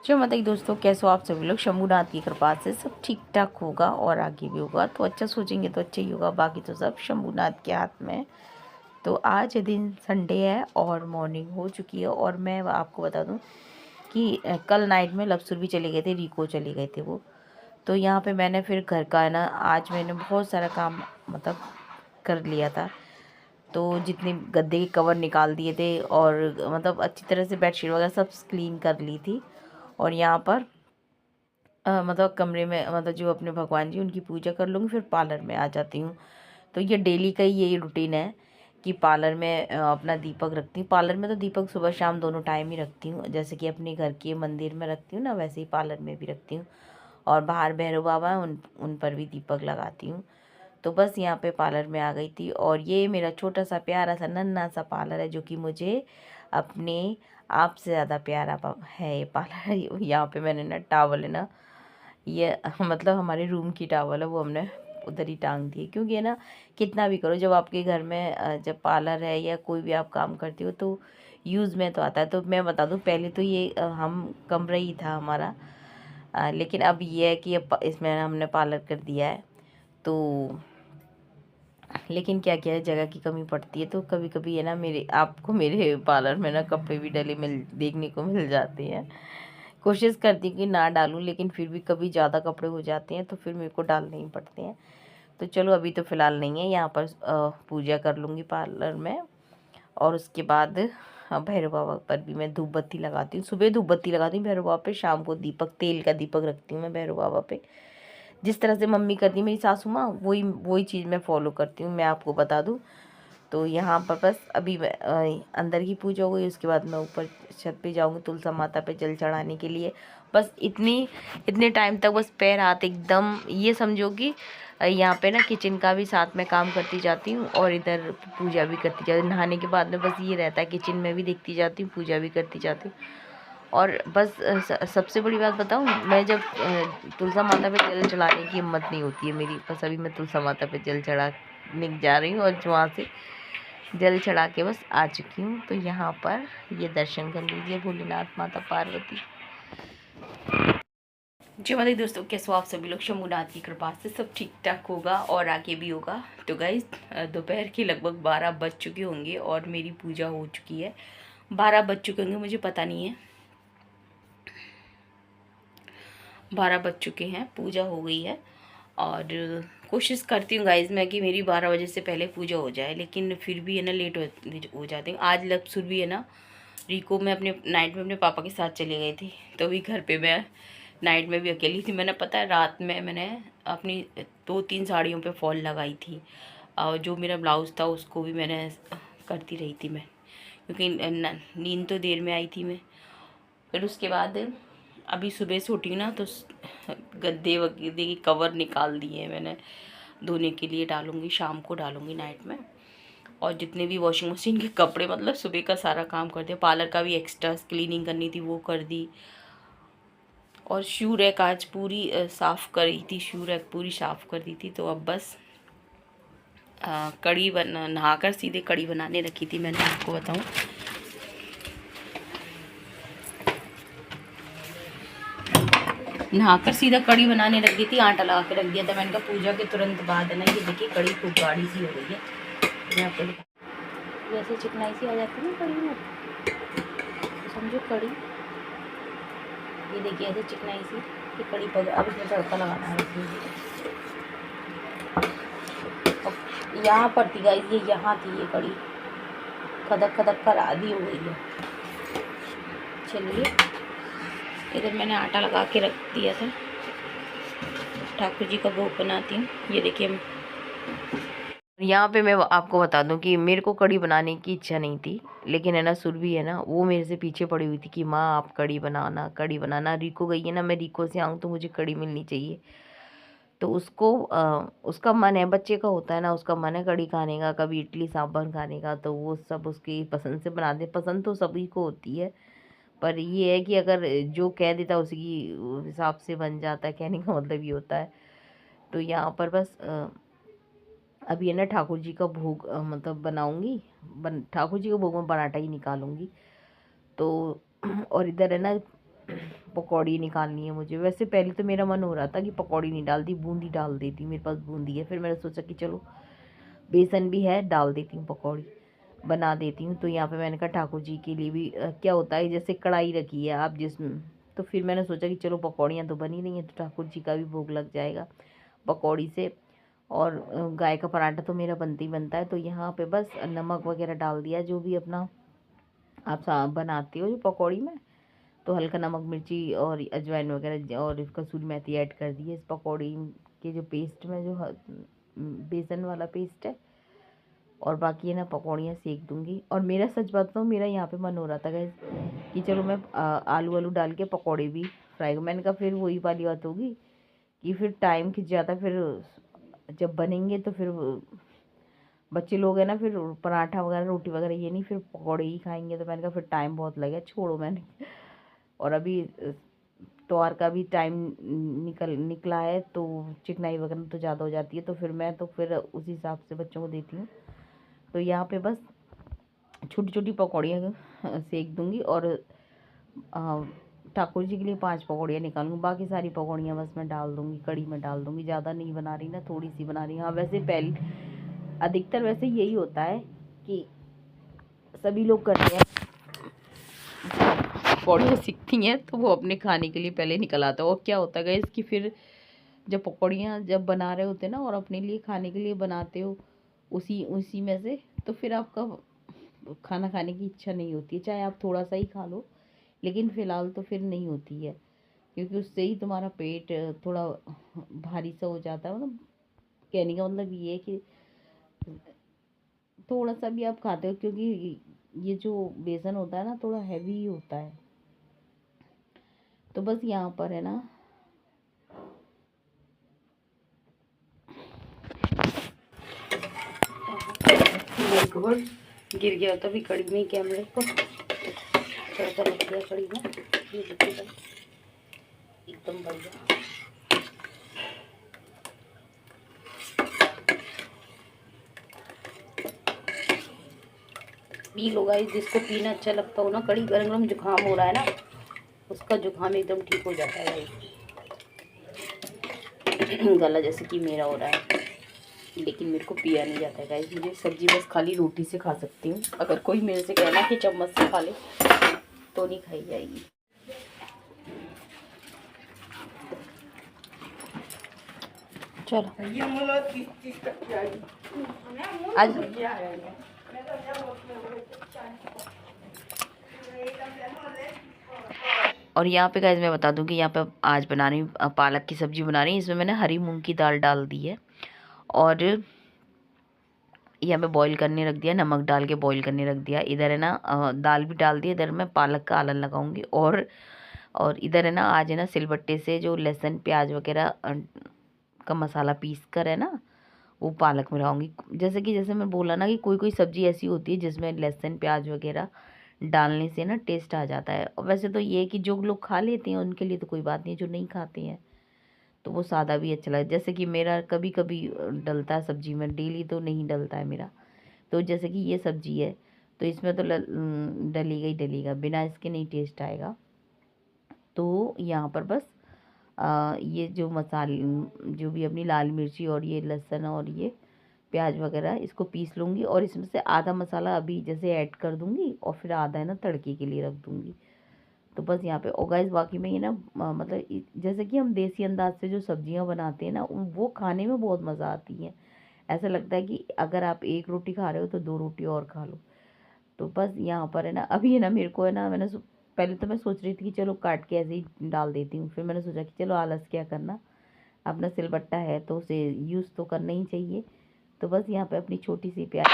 जो मतलब दोस्तों, कैसे हो आप सभी लोग। शंभूनाथ की कृपा से सब ठीक ठाक होगा और आगे भी होगा। तो अच्छा सोचेंगे तो अच्छा ही होगा, बाकी तो सब शंभूनाथ के हाथ में है। तो आज दिन संडे है और मॉर्निंग हो चुकी है। और मैं आपको बता दूं कि कल नाइट में लपसुर भी चले गए थे, रिको चले गए थे वो। तो यहाँ पे मैंने फिर घर का है ना, आज मैंने बहुत सारा काम मतलब कर लिया था। तो जितने गद्दे के कवर निकाल दिए थे और मतलब अच्छी तरह से बेडशीट वगैरह सब क्लीन कर ली थी। और यहाँ पर मतलब कमरे में मतलब जो अपने भगवान जी उनकी पूजा कर लूँगी, फिर पार्लर में आ जाती हूँ। तो ये डेली का ही यही रूटीन है कि पार्लर में अपना दीपक रखती हूँ। पार्लर में तो दीपक सुबह शाम दोनों टाइम ही रखती हूँ, जैसे कि अपने घर के मंदिर में रखती हूँ ना, वैसे ही पार्लर में भी रखती हूँ। और बाहर भैरव बाबा हैं, उन पर भी दीपक लगाती हूँ। तो बस यहाँ पे पार्लर में आ गई थी। और ये मेरा छोटा सा प्यारा सा नन्हा सा पार्लर है, जो कि मुझे अपने आप से ज़्यादा प्यारा है ये पार्लर। यहाँ पे मैंने ना टावल है ना, ये मतलब हमारे रूम की टावल है, वो हमने उधर ही टांग दी है। क्योंकि है ना, कितना भी करो, जब आपके घर में जब पार्लर है या कोई भी आप काम करते हो तो यूज़ में तो आता है। तो मैं बता दूं, पहले तो ये हम कमरा ही था हमारा, लेकिन अब ये है कि अब इसमें हमने पार्लर कर दिया है। तो लेकिन क्या क्या है, जगह की कमी पड़ती है। तो कभी कभी है ना, मेरे आपको मेरे पार्लर में ना कपड़े भी डले देखने को मिल जाते हैं। कोशिश करती हूँ कि ना डालूँ, लेकिन फिर भी कभी ज़्यादा कपड़े हो जाते हैं तो फिर मेरे को डालने ही पड़ते हैं। तो चलो, अभी तो फ़िलहाल नहीं है। यहाँ पर पूजा कर लूँगी पार्लर में। और उसके बाद भैरव बाबा पर भी मैं धूप बत्ती लगाती हूँ। सुबह धूप बत्ती लगाती हूँ भैरव बाबा पे, शाम को दीपक, तेल का दीपक रखती हूँ मैं भैरव बाबा पे। जिस तरह से मम्मी करती है मेरी सासू माँ, वही वही चीज़ मैं फॉलो करती हूँ, मैं आपको बता दूँ। तो यहाँ पर बस अभी अंदर की पूजा हो गई, उसके बाद मैं ऊपर छत पे जाऊँगी तुलसा माता पे जल चढ़ाने के लिए। बस इतने टाइम तक बस पैर हाथ एकदम, ये समझो कि यहाँ पे ना किचन का भी साथ में काम करती जाती हूँ और इधर पूजा भी करती जाती हूँ। नहाने के बाद में बस ये रहता है, किचन में भी देखती जाती हूँ, पूजा भी करती जाती हूँ। और बस सबसे बड़ी बात बताऊँ, मैं जब तुलसा माता पे जल चढ़ाने की हिम्मत नहीं होती है मेरी। बस अभी मैं तुलसा माता पे जल चढ़ाने जा रही हूँ और वहाँ से जल चढ़ा के बस आ चुकी हूँ। तो यहाँ पर ये दर्शन कर लीजिए भोलेनाथ माता पार्वती। जी मतलब दोस्तों, कैसे हो आप सभी लोग। शंभूनाथ की कृपा से सब ठीक ठाक होगा और आगे भी होगा। तो गाइस, दोपहर के लगभग 12 बज चुके होंगे और मेरी पूजा हो चुकी है। 12 बज चुके होंगे, मुझे पता नहीं है, 12 बज चुके हैं, पूजा हो गई है। और कोशिश करती हूँ गाइज मैं कि मेरी 12 बजे से पहले पूजा हो जाए, लेकिन फिर भी है ना लेट हो जाती हूँ। आज लपसुर भी है ना, रिको में अपने नाइट में अपने पापा के साथ चली गई थी। तो भी घर पे मैं नाइट में भी अकेली थी। मैंने पता है रात में मैंने अपनी 2-3 साड़ियों पे फॉल लगाई थी। और जो मेरा ब्लाउज़ था उसको भी मैंने करती रही थी मैं, क्योंकि नींद तो देर में आई थी मैं। फिर उसके बाद अभी सुबह से उठी ना, तो गद्दे वगैरह की कवर निकाल दिए मैंने, धोने के लिए डालूँगी, शाम को डालूँगी नाइट में। और जितने भी वॉशिंग मशीन के कपड़े, मतलब सुबह का सारा काम कर दिया। पार्लर का भी एक्स्ट्रा क्लीनिंग करनी थी, वो कर दी। और शू रैक आज पूरी साफ़ करी थी, शू रैक पूरी साफ़ कर दी थी। तो अब बस कढ़ी नहाकर सीधे कढ़ी बनाने रखी थी मैंने, आपको बताऊँ। नहाकर सीधा कढ़ी बनाने रख दी थी, आटा लगा के रख दिया था। मैंने कहा पूजा के तुरंत बाद है ना, ये देखिए कढ़ी खूब गाढ़ी सी हो गई है। मैं आपको वैसे चिकनाई सी आ जाती है ना कढ़ी में, तो समझो कढ़ी, ये देखिए ऐसे चिकनाई सी ये कढ़ी पक। अब इसमें तड़का लगाना है। अब यहाँ पर थी गाइस, ये यहाँ थी ये कढ़ी, खदक खदक कर आधी हो गई है। चलिए, इधर मैंने आटा लगा के रख दिया था, ठाकुर जी का भोग बनाती हूँ। ये देखिए, यहाँ पे मैं आपको बता दूं कि मेरे को कढ़ी बनाने की इच्छा नहीं थी, लेकिन है ना सुरभि है ना, वो मेरे से पीछे पड़ी हुई थी कि माँ आप कढ़ी बनाना, कढ़ी बनाना। रिको गई है ना, मैं रिको से आऊँ तो मुझे कढ़ी मिलनी चाहिए। तो उसको उसका मन है, बच्चे का होता है ना, उसका मन है कढ़ी खाने का, कभी इडली सांभर खाने का। तो वो सब उसकी पसंद से बना दे। पसंद तो सभी को होती है, पर ये है कि अगर जो कह देता उसी की हिसाब से बन जाता है, कहने का मतलब ये होता है। तो यहाँ पर बस अभी है ना ठाकुर जी का भोग मतलब बनाऊंगी। ठाकुर जी का भोग में पराठा ही निकालूंगी। तो और इधर है ना पकौड़ी निकालनी है मुझे। वैसे पहले तो मेरा मन हो रहा था कि पकौड़ी नहीं डालती, बूंदी डाल देती, मेरे पास बूंदी है। फिर मैंने सोचा कि चलो बेसन भी है, डाल देती हूँ, पकौड़ी बना देती हूँ। तो यहाँ पे मैंने कहा ठाकुर जी के लिए भी क्या होता है, जैसे कढ़ाई रखी है आप जिसमें, तो फिर मैंने सोचा कि चलो पकौड़ियाँ तो बनी नहीं है, तो ठाकुर जी का भी भोग लग जाएगा पकौड़ी से। और गाय का पराठा तो मेरा बनता ही बनता है। तो यहाँ पे बस नमक वगैरह डाल दिया, जो भी अपना आप बनाते हो जो पकौड़ी में, तो हल्का नमक मिर्ची और अजवाइन वगैरह और कसूरी मेथी ऐड कर दी है इस पकौड़ी के जो पेस्ट में, जो बेसन वाला पेस्ट है। और बाकी है ना पकौड़ियाँ सेक दूंगी। और मेरा सच बात तो मेरा यहाँ पे मन हो रहा था गाइस कि चलो मैं आलू आलू डाल के पकौड़े भी फ्राई, मैंने कहा फिर वही वाली बात होगी कि फिर टाइम खिंच जाता, फिर जब बनेंगे तो फिर बच्चे लोग हैं ना, फिर पराठा वगैरह रोटी वगैरह ये नहीं, फिर पकौड़े ही खाएंगे। तो मैंने कहा फिर टाइम बहुत लगेगा, छोड़ो मैंने। और अभी त्योहार का भी टाइम निकला है, तो चिकनाई वगैरह तो ज़्यादा हो जाती है, तो फिर मैं तो फिर उसी हिसाब से बच्चों को देती हूँ। तो यहाँ पे बस छोटी छोटी पकौड़ियाँ सेक दूँगी और ठाकुर जी के लिए 5 पकौड़ियाँ निकालूंगी, बाकी सारी पकौड़ियाँ बस मैं डाल दूँगी, कड़ी में डाल दूँगी। ज़्यादा नहीं बना रही ना, थोड़ी सी बना रही। हाँ वैसे पहले अधिकतर वैसे यही होता है कि सभी लोग करते हैं, पकौड़ियाँ सीखती हैं तो वो अपने खाने के लिए पहले निकल आता है। और क्या होता है इसकी, फिर जब पकौड़ियाँ जब बना रहे होते हैं ना और अपने लिए खाने के लिए बनाते हो उसी उसी में से, तो फिर आपका खाना खाने की इच्छा नहीं होती है, चाहे आप थोड़ा सा ही खा लो, लेकिन फ़िलहाल तो फिर नहीं होती है, क्योंकि उससे ही तुम्हारा पेट थोड़ा भारी सा हो जाता है। मतलब कहने का मतलब ये है कि थोड़ा सा भी आप खाते हो, क्योंकि ये जो बेसन होता है ना थोड़ा हैवी ही होता है। तो बस यहाँ पर है ना गिर गया था भी कड़ी में, कैमरे को तड़का लग गया कड़ी में, ये देखिएगा एकदम बढ़िया। पी लो गाइस, जिसको पीना अच्छा लगता हो ना कड़ी, गरम गरम जुकाम हो रहा है ना, उसका जुकाम एकदम ठीक हो जाता है गाइस। गला जैसे कि मेरा हो रहा है, लेकिन मेरे को पिया नहीं जाता है गाइस। मुझे सब्जी बस खाली रोटी से खा सकती हूँ, अगर कोई मेरे से कहना कि चम्मच से खा ले तो नहीं खाई जाएगी। चलो आज और यहाँ पे गाइस मैं बता दूं कि यहाँ पे आज बना रही हूँ पालक की सब्ज़ी बना रही हूँ। इसमें मैंने हरी मूंग की दाल डाल दी है और यहाँ पे बॉईल करने रख दिया, नमक डाल के बॉईल करने रख दिया। इधर है ना दाल भी डाल दी, इधर मैं पालक का आलन लगाऊंगी। और इधर है ना आज है ना सिलबट्टे से जो लहसुन प्याज वगैरह का मसाला पीस कर है ना वो पालक में लगाऊंगी। जैसे मैं बोला ना कि कोई कोई सब्ज़ी ऐसी होती है जिसमें लहसुन प्याज वगैरह डालने से ना टेस्ट आ जाता है। और वैसे तो ये है कि जो लोग खा लेते हैं उनके लिए तो कोई बात नहीं है, जो नहीं खाते हैं तो वो सादा भी अच्छा लगता है। जैसे कि मेरा कभी कभी डलता है सब्जी में, डेली तो नहीं डलता है मेरा। तो जैसे कि ये सब्जी है तो इसमें तो डलेगा ही डलेगा, बिना इसके नहीं टेस्ट आएगा। तो यहाँ पर बस ये जो मसाले, जो भी अपनी लाल मिर्ची और ये लहसुन और ये प्याज वगैरह इसको पीस लूँगी और इसमें से आधा मसाला अभी जैसे ऐड कर दूँगी और फिर आधा है ना तड़के के लिए रख दूँगी। तो बस यहाँ पे और गाइस बाकी में ये ना मतलब जैसे कि हम देसी अंदाज से जो सब्जियां बनाते हैं ना वो खाने में बहुत मज़ा आती है। ऐसा लगता है कि अगर आप एक रोटी खा रहे हो तो 2 रोटी और खा लो। तो बस यहाँ पर है ना अभी है ना मेरे को है ना, पहले तो मैं सोच रही थी कि चलो काट के ऐसे ही डाल देती हूँ, फिर मैंने सोचा कि चलो आलस क्या करना, अपना सिलबट्टा है तो उसे यूज़ तो करना ही चाहिए। तो बस यहाँ पे अपनी छोटी सी प्यारी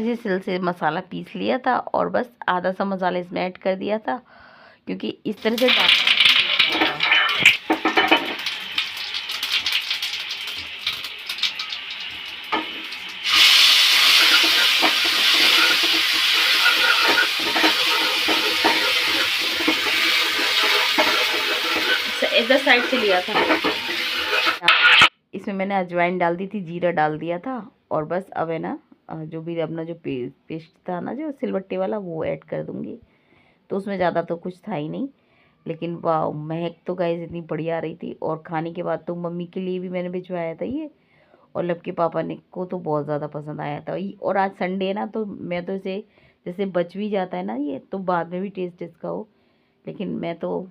सी सिल से मसाला पीस लिया था और बस आधा सा मसाला इसमें ऐड कर दिया था, क्योंकि इस तरह से इधर साइड से लिया था। इसमें मैंने अजवाइन डाल दी थी, जीरा डाल दिया था और बस अब है ना जो भी अपना जो पेस्ट था ना, जो सिलबट्टे वाला, वो ऐड कर दूँगी। तो उसमें ज़्यादा तो कुछ था ही नहीं, लेकिन वाह महक तो गाइस इतनी बढ़िया आ रही थी। और खाने के बाद तो मम्मी के लिए भी मैंने भिजवाया था ये, और लब के पापा ने को तो बहुत ज़्यादा पसंद आया था। और आज संडे है ना, तो मैं तो इसे जैसे बच भी जाता है ना ये, तो बाद में भी टेस्ट इसका हो, लेकिन मैं तो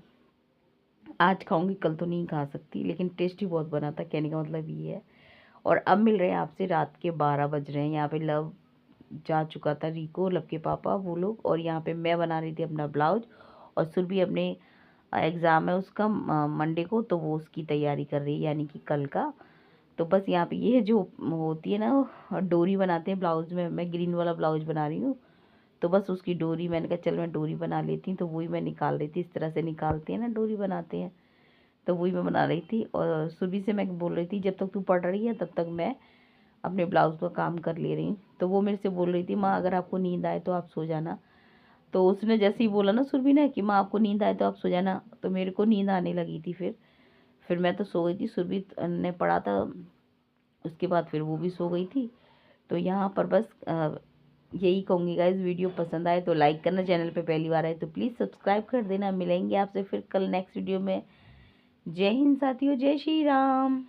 आज खाऊंगी, कल तो नहीं खा सकती। लेकिन टेस्टी बहुत बना था, कहने का मतलब ये है। और अब मिल रहे हैं आपसे, रात के 12 बज रहे हैं। यहाँ पे लव जा चुका था, रिको, लब के पापा, वो लोग। और यहाँ पे मैं बना रही थी अपना ब्लाउज, और सुरभि अपने एग्ज़ाम है उसका मंडे को, तो वो उसकी तैयारी कर रही है, यानी कि कल का। तो बस यहाँ पे ये जो होती है ना, डोरी बनाते हैं ब्लाउज में, मैं ग्रीन वाला ब्लाउज बना रही हूँ। तो बस उसकी डोरी, मैंने कहा चल मैं डोरी बना लेती हूँ, तो वही मैं निकाल रही थी। इस तरह से निकालते हैं ना, डोरी बनाते हैं, तो वही मैं बना रही थी। और सुबह से मैं बोल रही थी जब तक तू पढ़ रही है तब तक मैं अपने ब्लाउज का काम कर ले रही हूँ। तो वो मेरे से बोल रही थी, माँ अगर आपको नींद आए तो आप सो जाना। तो उसने जैसे ही बोला ना सुरभि ने कि माँ आपको नींद आए तो आप सो जाना, तो मेरे को नींद आने लगी थी। फिर मैं तो सो गई थी, सुरभि ने पढ़ा था, उसके बाद फिर वो भी सो गई थी। तो यहाँ पर बस यही कहूँगी गाइज, वीडियो पसंद आए तो लाइक करना, चैनल पे पहली बार आए तो प्लीज़ सब्सक्राइब कर देना। मिलेंगे आपसे फिर कल नेक्स्ट वीडियो में। जय हिंद साथियों, जय श्री राम।